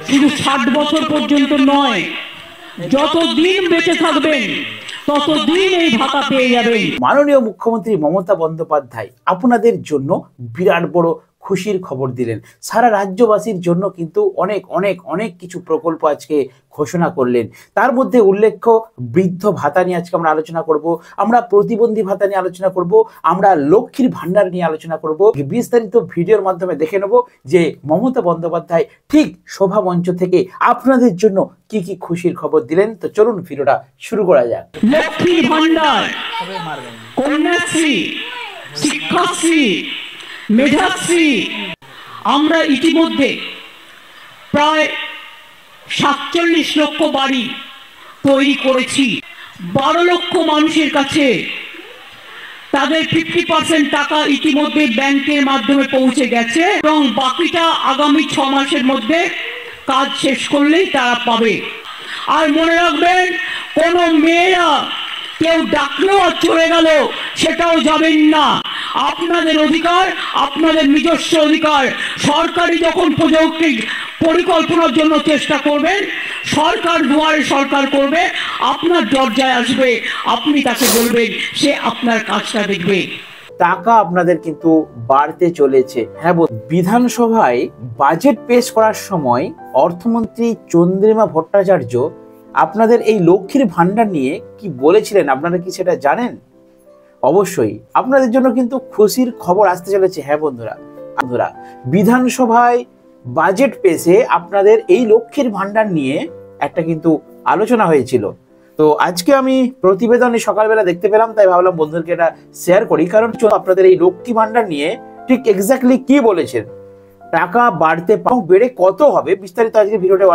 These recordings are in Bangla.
শুধু 60 বছর পর্যন্ত নয়, যতদিন বেঁচে থাকবেন ততদিন এই ভাতা পেয়ে যাবেন। মাননীয় মুখ্যমন্ত্রী মমতা বন্দ্যোপাধ্যায় আপনাদের জন্য বিরাট বড় খুশির খবর দিলেন। সারা রাজ্যবাসীর জন্য কিন্তু অনেক অনেক অনেক কিছু প্রকল্প আজকে ঘোষণা করলেন। তার মধ্যে উল্লেখ্য বৃদ্ধ ভাতা নিয়ে আজকে আমরা আলোচনা করব, আমরা প্রতিবন্ধী ভাতা নিয়ে আলোচনা করব, আমরা লক্ষ্মীর ভান্ডার নিয়ে আলোচনা করব। বিস্তারিত ভিডিওর মাধ্যমে দেখে নেব যে মমতা বন্দ্যোপাধ্যায় ঠিক শোভা মঞ্চ থেকে আপনাদের জন্য কি কি খুশির খবর দিলেন। তো চলুন ভিডিওটা শুরু করা যাক। লক্ষ্মীর ভান্ডার, কন্যাশ্রী, শিক্ষাশ্রী, মেধাশ্রী, আমরা ইতিমধ্যে প্রায় 47 লক্ষ বাড়ি তৈরি করেছি। 12 লক্ষ মানুষের কাছে তাদের 50% টাকা ইতিমধ্যে ব্যাংকের মাধ্যমে পৌঁছে গেছে এবং বাকিটা আগামী 6 মাসের মধ্যে কাজ শেষ করলেই তারা পাবে। আর মনে রাখবেন, কোনো মেয়েরা কেউ ডাকলেও আর চলে গেল সেটাও যাবেন না। আপনাদের অধিকার, আপনাদের নিজস্ব অধিকার। সরকারি যখন প্রযুক্তি পরিকল্পনার জন্য চেষ্টা করবেন, সরকার দুয়ারে সরকার করবে, আপনার দরজায় আসবে, আপনি তাকে বলবেন, সে আপনার কাজটা দেখবে। টাকা আপনাদের কিন্তু বাড়তে চলেছে। হ্যাঁ, বিধানসভায় বাজেট পেশ করার সময় অর্থমন্ত্রী চন্দ্রিমা ভট্টাচার্য আপনাদের এই লক্ষ্মীর ভান্ডার নিয়ে কি বলেছিলেন, আপনারা কি সেটা জানেন? অবশ্যই আপনাদের জন্য কিন্তু খুশির খবর আসতে চলেছে। হ্যাঁ বন্ধুরা, বিধানসভায় বাজেট পেশে আপনাদের এই লক্ষ্মীর ভান্ডার নিয়ে একটা কিন্তু আলোচনা হয়েছিল। তো আজকে আমি প্রতিবেদনে সকালবেলা দেখতে পেলাম, তাই ভাবলাম বন্ধুদেরকে এটা শেয়ার করি। কারণ আপনাদের এই লক্ষ্মী ভান্ডার নিয়ে ঠিক এক্স্যাক্টলি কি বলেছেন, টাকা বাড়তে বেড়ে কত হবে, বিস্তারিত আজকে ভিডিওটা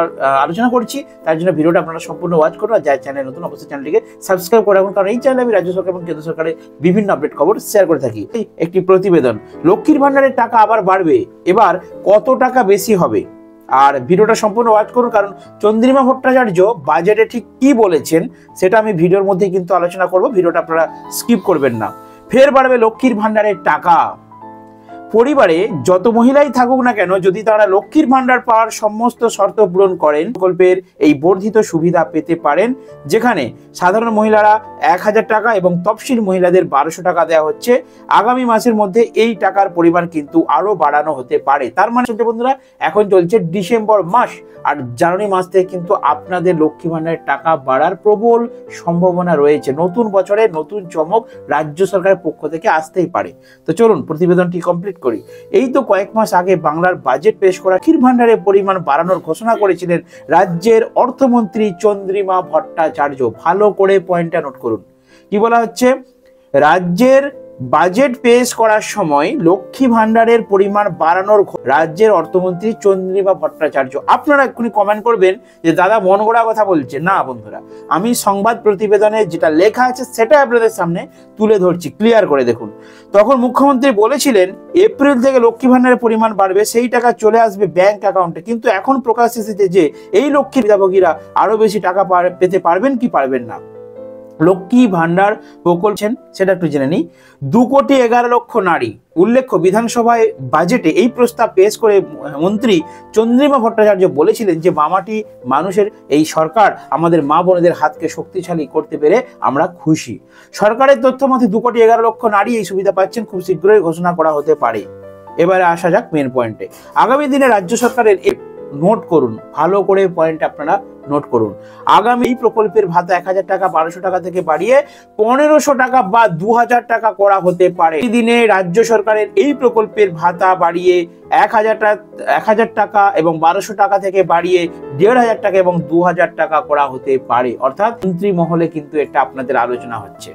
আলোচনা করছি। তার জন্য ভিডিওটা আপনারা সম্পূর্ণ ওয়াচ করুন। আর যার চ্যানেল নতুন অবশ্যই চ্যানেলটিকে সাবস্ক্রাইব করে রাখুন, কারণ এই চ্যানেলে আমি রাজ্য সরকার এবং কেন্দ্র সরকারের বিভিন্ন আপডেট খবর শেয়ার করে থাকি। একটি প্রতিবেদন, লক্ষ্মীর ভান্ডারের টাকা আবার বাড়বে, এবার কত টাকা বেশি হবে। আর ভিডিওটা সম্পূর্ণ ওয়াচ করুন, কারণ চন্দ্রিমা ভট্টাচার্য বাজেটে ঠিক কি বলেছেন সেটা আমি ভিডিওর মধ্যে কিন্তু আলোচনা করব। ভিডিওটা আপনারা স্কিপ করবেন না। ফের বাড়বে লক্ষ্মীর ভান্ডারের টাকা। পরিবারে যত মহিলাই থাকুক না কেন, যদি তারা লক্ষ্মীর ভান্ডার পাওয়ার সমস্ত শর্ত পূরণ করেন, প্রকল্পের এই বর্ধিত সুবিধা পেতে পারেন, যেখানে সাধারণ মহিলারা 1000 টাকা এবং তফসিল মহিলাদের 1200 টাকা দেওয়া হচ্ছে। আগামী মাসের মধ্যে এই টাকার পরিমাণ কিন্তু আরো বাড়ানো হতে পারে। তার মানে বন্ধুরা, এখন চলছে ডিসেম্বর মাস, আর জানুয়ারি মাস থেকে কিন্তু আপনাদের লক্ষ্মী ভান্ডারের টাকা বাড়ার প্রবল সম্ভাবনা রয়েছে। নতুন বছরে নতুন চমক রাজ্য সরকারের পক্ষ থেকে আসতেই পারে। তো চলুন প্রতিবেদনটি কমপ্লিট করি। এই তো কয়েক মাস আগে বাংলার বাজেট পেশ করা লক্ষ্মীর ভান্ডারের পরিমাণ বাড়ানোর ঘোষণা করেছিলেন রাজ্যের অর্থমন্ত্রী চন্দ্রিমা ভট্টাচার্য। ভালো করে পয়েন্টটা নোট করুন। কি বলা হচ্ছে, রাজ্যের বাজেট পেশ করার সময় লক্ষ্মী ভান্ডারের পরিমাণ বাড়ানোর রাজ্যের অর্থমন্ত্রী চন্দ্রিমা ভট্টাচার্য। আপনারা এক্ষুনি কমেন্ট করবেন যে দাদা মন গড়া কথা বলছে। না বন্ধুরা, আমি সংবাদ প্রতিবেদনে যেটা লেখা আছে সেটা আপনাদের সামনে তুলে ধরছি, ক্লিয়ার করে দেখুন। তখন মুখ্যমন্ত্রী বলেছিলেন এপ্রিল থেকে লক্ষ্মী ভান্ডারের পরিমাণ বাড়বে, সেই টাকা চলে আসবে ব্যাংক অ্যাকাউন্টে। কিন্তু এখন প্রকাশ এসেছে যে এই লক্ষ্মী হিতাভোগীরা আরো বেশি টাকা পেতে পারবেন কি পারবেন না। লক্ষ্মী ভান্ডার প্রকল্প সেটা একটু জেনে নিই। 2,11,00,000 নারী। উল্লেখ্য, বিধানসভায় বাজেটে এই প্রস্তাব পেশ করে মন্ত্রী চন্দ্রিমা ভট্টাচার্য বলেছিলেন যে মামাটি মানুষের এই সরকার আমাদের মা বোনেদের হাতকে শক্তিশালী করতে পেরে আমরা খুশি। সরকারের তথ্য মতে 2,11,00,000 নারী এই সুবিধা পাচ্ছেন। খুব শীঘ্রই ঘোষণা করা হতে পারে। এবারে আসা যাক মেন পয়েন্টে। আগামী দিনে রাজ্য সরকারের নোট করুন, ভালো করে পয়েন্ট আপনারা নোট করুন। আগামী এই প্রকল্পের ভাতা 1000 টাকা 1200 টাকা থেকে বাড়িয়ে 1500 টাকা বা 2000 টাকা করা হতে পারে। এই দিনে রাজ্য সরকারের এই প্রকল্পের ভাতা বাড়িয়ে 1000 টাকা এবং 1200 টাকা থেকে বাড়িয়ে 1500 টাকা এবং 2000 টাকা করা হতে পারে। অর্থাৎ মন্ত্রী মহলে কিন্তু এটা আপনাদের আলোচনা হচ্ছে।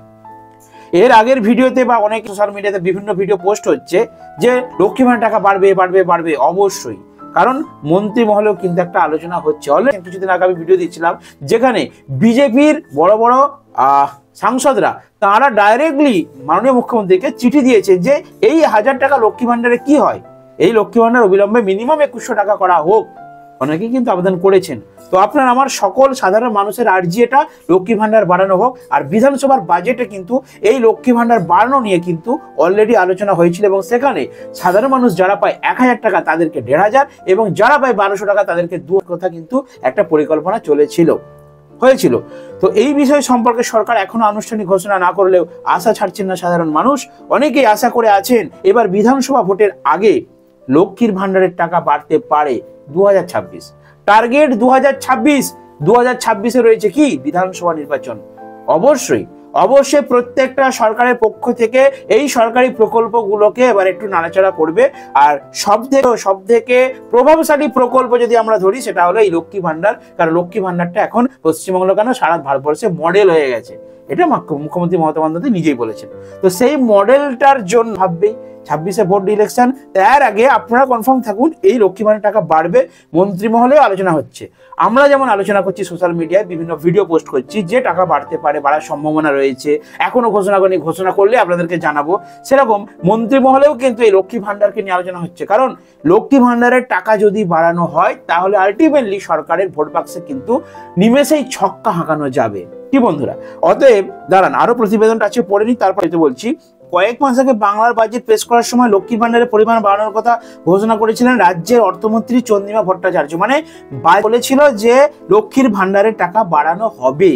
এর আগের ভিডিওতে বা অনেক সোশ্যাল মিডিয়াতে বিভিন্ন ভিডিও পোস্ট হচ্ছে যে লক্ষ্মী ভান্ডার টাকা বাড়বে বাড়বে বাড়বে। অবশ্যই, কারণ মন্ত্রী মহলেও কিন্তু একটা আলোচনা হচ্ছে। অলরেডি কিছুদিন আগে আমি ভিডিও দিচ্ছিলাম যেখানে বিজেপির বড় বড় সাংসদরা তারা ডাইরেক্টলি মাননীয় মুখ্যমন্ত্রীকে চিঠি দিয়েছে যে এই 1000 টাকা লক্ষ্মী ভান্ডারে কি হয়, এই লক্ষ্মী ভান্ডার অবিলম্বে মিনিমাম 2100 টাকা করা হোক। অনেকেই কিন্তু আবেদন করেছেন। তো আপনার আমার সকল সাধারণ মানুষের আর্জি এটা, লক্ষ্মী ভান্ডার বাড়ানো হোক। আর বিধানসভার বাজেটে কিন্তু এই লক্ষ্মী ভান্ডার বাড়ানো নিয়ে কিন্তু অলরেডি আলোচনা হয়েছিল, এবং সেখানে সাধারণ মানুষ যারা পায় 1000 টাকা তাদেরকে 1500, এবং যারা পায় 1200 টাকা তাদেরকে 2 কথা কিন্তু একটা পরিকল্পনা হয়েছিল। তো এই বিষয় সম্পর্কে সরকার এখনো আনুষ্ঠানিক ঘোষণা না করলেও আশা ছাড়ছেন না সাধারণ মানুষ। অনেকেই আশা করে আছেন এবার বিধানসভা ভোটের আগে লক্ষ্মীর ভান্ডারের টাকা বাড়তে পারে 2026। টার্গেট 2026। 2026-এ রয়েছে কি বিধানসভা নির্বাচন। অবশ্যই প্রত্যেকটা সরকারের পক্ষ থেকে এই সরকারি প্রকল্পগুলোকে এবার একটু নাড়াচাড়া করবে। আর সব থেকে প্রভাবশালী প্রকল্প যদি আমরা ধরি সেটা হলো এই লক্ষ্মী ভান্ডার। কারণ লক্ষ্মী ভান্ডারটা এখন পশ্চিমবঙ্গ কেন সারা ভারতবর্ষে মডেল হয়ে গেছে, এটা মুখ্যমন্ত্রী মমতা বন্দ্যোপাধ্যায় নিজেই বলেছেন। তো সেই মডেলটার জন্য ভাববেই 26-এ ভোট ইলেকশন, তার আগে আপনারা কনফার্ম থাকুন এই লক্ষ্মী ভান্ডার টাকা বাড়বে। মন্ত্রিমহলে আলোচনা হচ্ছে, আমরা যেমন আলোচনা করছি সোশ্যাল মিডিয়ায় বিভিন্ন ভিডিও পোস্ট করছি যে টাকা বাড়তে পারে, বাড়ার সম্ভাবনা রয়েছে, এখনো ঘোষণা করেনি, ঘোষণা করলে আপনাদেরকে জানাবো। সেরকম মন্ত্রিমহলেও কিন্তু এই লক্ষ্মী ভান্ডারকে নিয়ে আলোচনা হচ্ছে। কারণ লক্ষ্মী ভান্ডারের টাকা যদি বাড়ানো হয় তাহলে আলটিমেটলি সরকারের ভোট বাক্সে কিন্তু নিমেষেই ছক্কা হাঁকানো যাবে কি বন্ধুরা। অতএব দাঁড়ান, আরো প্রতিবেদনটা আছে পড়ে নি, তারপরে বলছি। কয়েক মাস আগে বাংলার বাজেট পেশ করার সময় লক্ষ্মী ভান্ডারের পরিমাণ বাড়ানোর কথা ঘোষণা করেছিলেন রাজ্যের অর্থমন্ত্রী চন্দ্রিমা ভট্টাচার্য। মানে বলেছিল যে লক্ষ্মীর ভান্ডারের টাকা বাড়ানো হবে।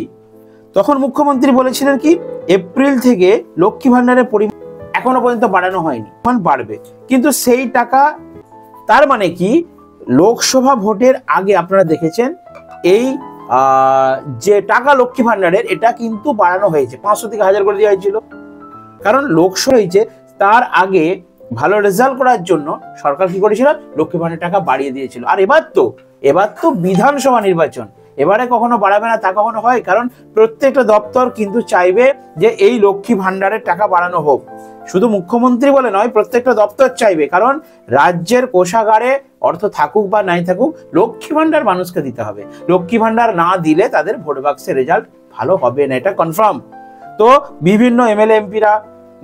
তখন মুখ্যমন্ত্রী বলেছিলেন কি এপ্রিল থেকে লক্ষ্মী ভান্ডারের পরিমাণ এখনো পর্যন্ত বাড়ানো হয়নি, বাড়বে। কিন্তু সেই টাকা, তার মানে কি লোকসভা ভোটের আগে আপনারা দেখেছেন এই যে টাকা লক্ষ্মী ভান্ডারের এটা কিন্তু বাড়ানো হয়েছে, 500 থেকে 1000 করে দেওয়া হয়েছিল। কারণ লোকসভা হয়েছে, তার আগে ভালো রেজাল্ট করার জন্য সরকার কি করেছিল, লক্ষ্মী ভান্ডারের টাকা বাড়িয়ে দিয়েছিল। আর এবার তো বিধানসভা নির্বাচন, এবারে কখনো বাড়াবে না তা কখনো হয়। কারণ প্রত্যেকটা দপ্তর কিন্তু চাইবে যে এই লক্ষ্মী ভান্ডারের টাকা বাড়ানো হোক। শুধু মুখ্যমন্ত্রী বলে নয়, প্রত্যেকটা দপ্তর চাইবে। কারণ রাজ্যের কোষাগারে অর্থ থাকুক বা নাই থাকুক, লক্ষ্মী ভান্ডার মানুষকে দিতে হবে। লক্ষ্মী ভান্ডার না দিলে তাদের ভোট বাক্সের রেজাল্ট ভালো হবে না, এটা কনফার্ম। তো বিভিন্ন এমএলএ এমপিরা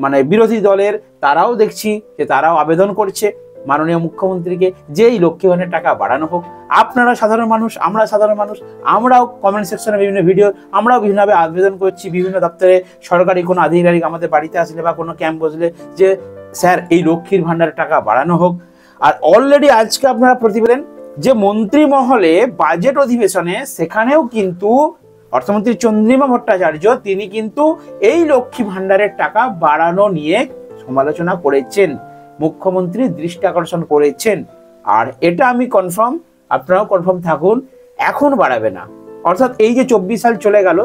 মানে বিরোধী দলের তারাও দেখছি যে তারাও আবেদন করছে মাননীয় মুখ্যমন্ত্রীকে যে এই লক্ষ্মী ভান্ডারের টাকা বাড়ানো হোক। আপনারা সাধারণ মানুষ, আমরাও কমেন্ট সেকশনে বিভিন্ন ভিডিও, আমরাও বিভিন্নভাবে আবেদন করছি বিভিন্ন দপ্তরে। সরকারি কোনো আধিকারিক আমাদের বাড়িতে আসলে বা কোনো ক্যাম্প বসলে যে স্যার এই লক্ষ্মীর ভান্ডারের টাকা বাড়ানো হোক। আর অলরেডি আজকে আপনারা প্রতিবেদন যে মন্ত্রী মহলে বাজেট অধিবেশনে, সেখানেও কিন্তু অর্থমন্ত্রী চন্দ্রিমা ভট্টাচার্য তিনি কিন্তু এই লক্ষ্মী ভান্ডারের টাকা বাড়ানো নিয়ে সমালোচনা করেছেন, মুখ্যমন্ত্রী দৃষ্টি আকর্ষণ করেছেন। আর এটা আমি কনফার্ম, আপনারাও কনফার্ম থাকুন, এখন বাড়াবে না। অর্থাৎ এই যে 24 সাল চলে গেল,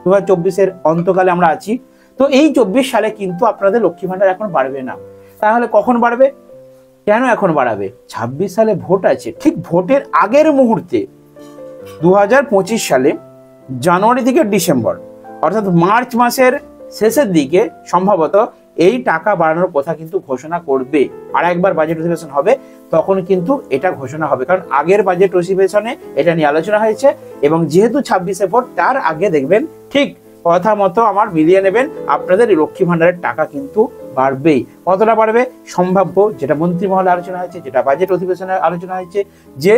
2024-এর অন্তকালে আমরা আছি, তো এই 24 সালে কিন্তু আপনাদের লক্ষ্মী ভান্ডার এখন বাড়বে না। তাহলে কখন বাড়বে, কেন এখন বাড়াবে? 26 সালে ভোট আছে, ঠিক ভোটের আগের মুহূর্তে 2025 সালে জানুয়ারি থেকে ডিসেম্বর, অর্থাৎ মার্চ মাসের শেষের দিকে সম্ভবত এই টাকা বাড়ানোর কথা কিন্তু ঘোষণা করবে। আর একবার বাজেট অধিবেশন হবে, তখন কিন্তু এটা ঘোষণা হবে। কারণ আগের বাজেট অধিবেশনে এটা নিয়ে আলোচনা হয়েছে, এবং যেহেতু 26-এ ভোট, তার আগে দেখবেন ঠিক কথা মতো আমার মিলিয়ে নেবেন, আপনাদের লক্ষ্মী ভান্ডারের টাকা কিন্তু বাড়বেই। কতটা বাড়বে সম্ভাব্য, যেটা মন্ত্রিমহলে আলোচনা হয়েছে, যেটা বাজেট অধিবেশনে আলোচনা হয়েছে, যে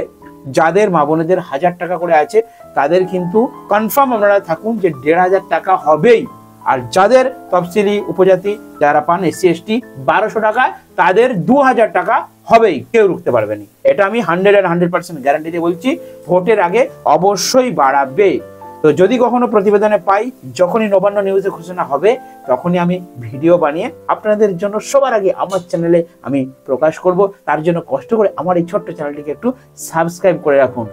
যাদের মা বোনেদের 1000 টাকা করে আছে তাদের কিন্তু কনফার্ম আপনারা থাকুন যে 1500 টাকা হবেই। আর যাদের তফসিলি উপজাতি যারা পান SC ST 1200 টাকা, তাদের 2000 টাকা হবেই, কেউ রুখতে পারবে না। এটা আমি 100% গ্যারান্টি দিয়ে বলছি, ভোটের আগে অবশ্যই বাড়াবে। তো যদি কখনো প্রতিবেদনে পাই, যখনই নবান্ন নিউজে ঘোষণা হবে, তখনই আমি ভিডিও বানিয়ে আপনাদের জন্য সবার আগে আমার চ্যানেলে আমি প্রকাশ করব। তার জন্য কষ্ট করে আমার এই ছোট্ট চ্যানেলটিকে একটু সাবস্ক্রাইব করে রাখুন।